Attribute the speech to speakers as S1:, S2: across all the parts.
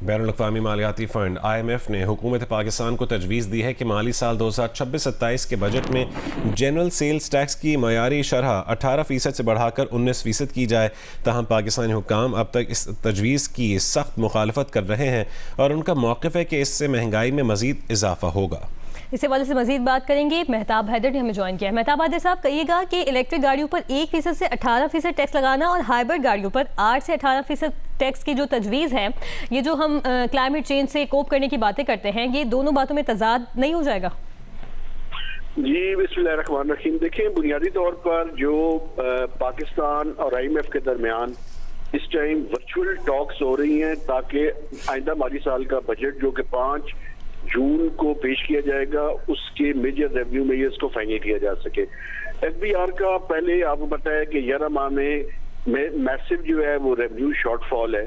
S1: बैनुल-अक़वामी मालियाती fund IMF ने हुकूमत पाकिस्तान को तजवीज़ दी है कि माली साल 2026-27 के बजट में जनरल सेल्स टैक्स की मयारी शरह 18% से बढ़ाकर 19% की जाए। ताहम पाकिस्तानी हुक्काम अब तक इस तजवीज़ की सख्त मुखालफत कर रहे हैं और उनका मौक़िफ़ है कि इससे महंगाई में मज़ीद इजाफा होगा।
S2: इस हवाले से मजीद बात करेंगे। मेहताब हैदर ने हमें ज्वाइन किया है। मेहताब हैदर साहब, कहिएगा कि इलेक्ट्रिक गाड़ियों पर 1% से 18% टैक्स लगाना और हाइब्रिड गाड़ियों पर 8 से 18% टैक्स की जो तजवीज़ है, ये जो हम क्लाइमेट चेंज से कोप करने की बातें करते हैं, ये दोनों बातों में तजाद नहीं हो जाएगा?
S3: जी बिस्मिल्लाहिर्रहमानिर्रहीम। देखिए, बुनियादी तौर पर जो पाकिस्तान और IMF के दरमियान इस टाइम वर्चुअल टॉक्स हो रही हैं ताकि आइंदा माली साल का बजट जो कि 5 जून को पेश किया जाएगा, उसके मेजर रेवेन्यू में ये इसको फाइनल किया जा सके। FBR का पहले आपको पता है कि 11 माह में मैसिव जो है वो रेवेन्यू शॉर्टफॉल है,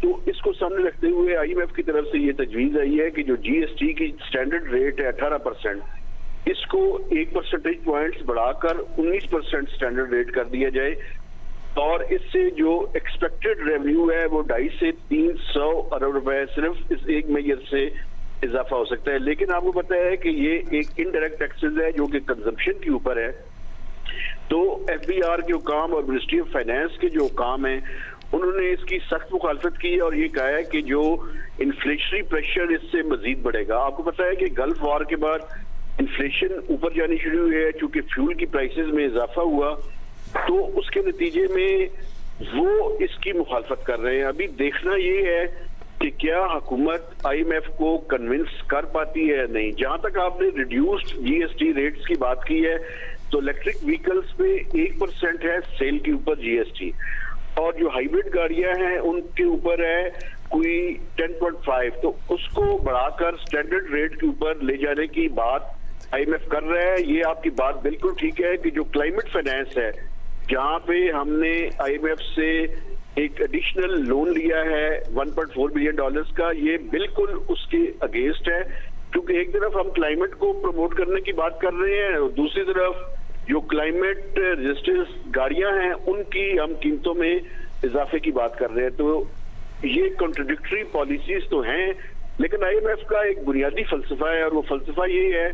S3: तो इसको सामने रखते हुए IMF की तरफ से ये तजवीज आई है कि जो GST की स्टैंडर्ड रेट है 18%, इसको 1 परसेंटेज पॉइंट्स बढ़ाकर 19% स्टैंडर्ड रेट कर दिया जाए और इससे जो एक्सपेक्टेड रेवेन्यू है वो 250 से 300 अरब रुपए सिर्फ इस एक मेजर से इजाफा हो सकता है। लेकिन आपको पता है कि ये एक इनडायरेक्ट टैक्सेस है जो कि कंजम्पशन के ऊपर है, तो FBR के हुकाम और मिनिस्ट्री ऑफ फाइनेंस के जो हुकाम है उन्होंने इसकी सख्त मुखालफत की और ये कहा है कि जो इन्फ्लेशनरी प्रेशर इससे मजीद बढ़ेगा। आपको पता है कि गल्फ वॉर के बाद इन्फ्लेशन ऊपर जानी शुरू हुई है, चूंकि फ्यूल की प्राइसेस में इजाफा हुआ, तो उसके नतीजे में वो इसकी मुखालफत कर रहे हैं। अभी देखना ये है कि क्या हुकूमत IMF को कन्विंस कर पाती है या नहीं। जहां तक आपने रिड्यूस्ड GST रेट्स की बात की है, तो इलेक्ट्रिक व्हीकल्स पे 1% है सेल के ऊपर GST, और जो हाइब्रिड गाड़ियां हैं उनके ऊपर है कोई 10.5, तो उसको बढ़ाकर स्टैंडर्ड रेट के ऊपर ले जाने की बात IMF कर रहा है। ये आपकी बात बिल्कुल ठीक है कि जो क्लाइमेट फाइनेंस है, जहां पे हमने IMF से एक एडिशनल लोन लिया है $1.4 बिलियन का, ये बिल्कुल उसके अगेंस्ट है, क्योंकि एक तरफ हम क्लाइमेट को प्रमोट करने की बात कर रहे हैं और दूसरी तरफ जो क्लाइमेट रेजिस्टेंस गाड़ियां हैं उनकी हम कीमतों में इजाफे की बात कर रहे हैं। तो ये कॉन्ट्रडिक्टरी पॉलिसीज तो हैं, लेकिन IMF का एक बुनियादी फलसफा है और वो फलसफा ये है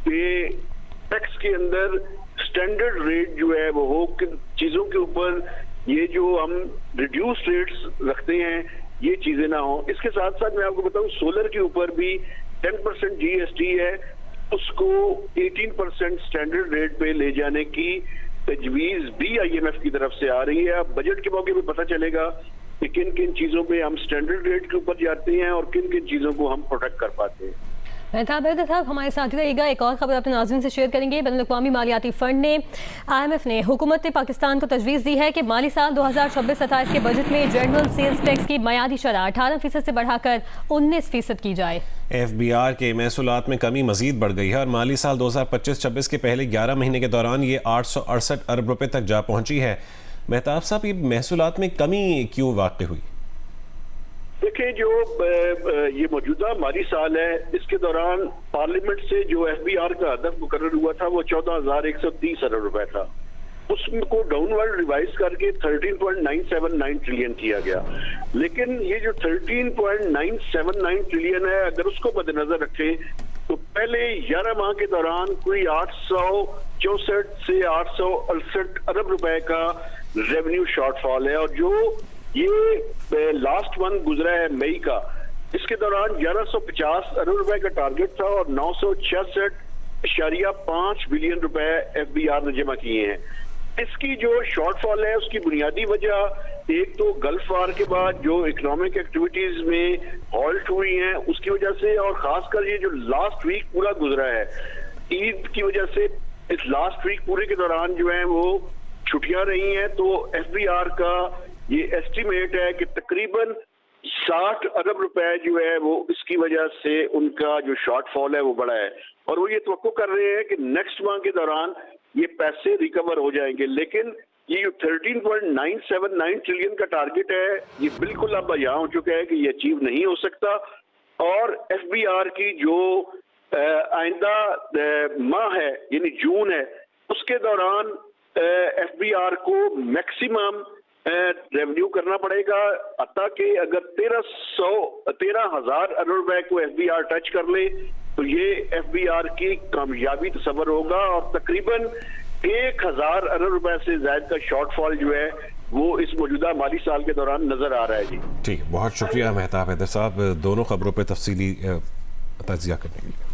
S3: कि टैक्स के अंदर स्टैंडर्ड रेट जो है वो हो, किन चीजों के ऊपर ये जो हम रिड्यूस रेट्स रखते हैं ये चीजें ना हो। इसके साथ साथ मैं आपको बताऊं, सोलर के ऊपर भी 10% GST है, उसको 18% स्टैंडर्ड रेट पे ले जाने की तजवीज भी IMF की तरफ से आ रही है। अब बजट के मौके पे पता चलेगा कि किन किन चीजों पे हम स्टैंडर्ड रेट के ऊपर जाते हैं और किन किन चीजों को हम प्रोटेक्ट कर पाते हैं।
S2: मेहताब हैदर साहब, हमारे साथ ही रहिएगा। एक और खबर अपने नाज़रीन से शेयर करेंगे। बैनुल-अक़वामी मालियाती फ़ंड ने IMF ने हुकूमत पाकिस्तान को तजवीज़ दी है कि माली साल 2026-27 के बजट में जनरल सेल्स टैक्स की मयादी शरह 18% से बढ़ाकर 19% की जाए।
S1: FBR के महसूलात में कमी मजीद बढ़ गई है और माली साल 2025-26 के पहले 11 महीने के दौरान ये 868 अरब रुपये तक जा पहुँची है। मेहताब साहब, ये महसूलात में कमी क्यों वाक़ हुई?
S3: देखिए, जो ये मौजूदा माली साल है, इसके दौरान पार्लियामेंट से जो FBR का हदफ मुकर्रर हुआ था वो 14,130 अरब रुपए था, उसको डाउनवर्ड रिवाइज करके 13.979 ट्रिलियन किया गया। लेकिन ये जो 13.979 ट्रिलियन है, अगर उसको मद्देनजर रखें तो पहले 11 माह के दौरान कोई 864 से 868 अरब रुपए का रेवेन्यू शॉर्टफॉल है, और जो ये लास्ट मंथ गुजरा है मई का, इसके दौरान 1150 अरब रुपए का टारगेट था और 966.5 बिलियन रुपए FBR ने जमा किए हैं। इसकी जो शॉर्टफॉल है उसकी बुनियादी वजह एक तो गल्फ वार के बाद जो इकोनॉमिक एक्टिविटीज में हॉल्ट हुई हैं उसकी वजह से, और खासकर ये जो लास्ट वीक पूरा गुजरा है ईद की वजह से, इस लास्ट वीक पूरे के दौरान जो है वो छुट्टियां रही हैं, तो FBR का ये एस्टिमेट है कि तकरीबन 60 अरब रुपए जो है वो इसकी वजह से उनका जो शॉर्टफॉल है वो बढ़ा है, और वो ये तवक्को कर रहे हैं कि नेक्स्ट माह के दौरान ये पैसे रिकवर हो जाएंगे। लेकिन ये जो 13.979 ट्रिलियन का टारगेट है ये बिल्कुल अब यहाँ हो चुका है कि ये अचीव नहीं हो सकता, और FBR की जो आइंदा माह है यानी जून है, उसके दौरान FBR को मैक्सिमम रेवेन्यू करना पड़ेगा, ताकि अगर 13,000 अरब रुपए को FBR टच कर ले तो ये FBR की कामयाबी तस्वर होगा और तकरीबन 1,000 अरब रुपए से ज्यादा का शॉर्टफॉल जो है वो इस मौजूदा माली साल के दौरान नजर आ रहा है। जी
S1: ठीक, बहुत शुक्रिया मेहताब हैदर साहब दोनों खबरों पर तफसीली तज्जिया करने के लिए।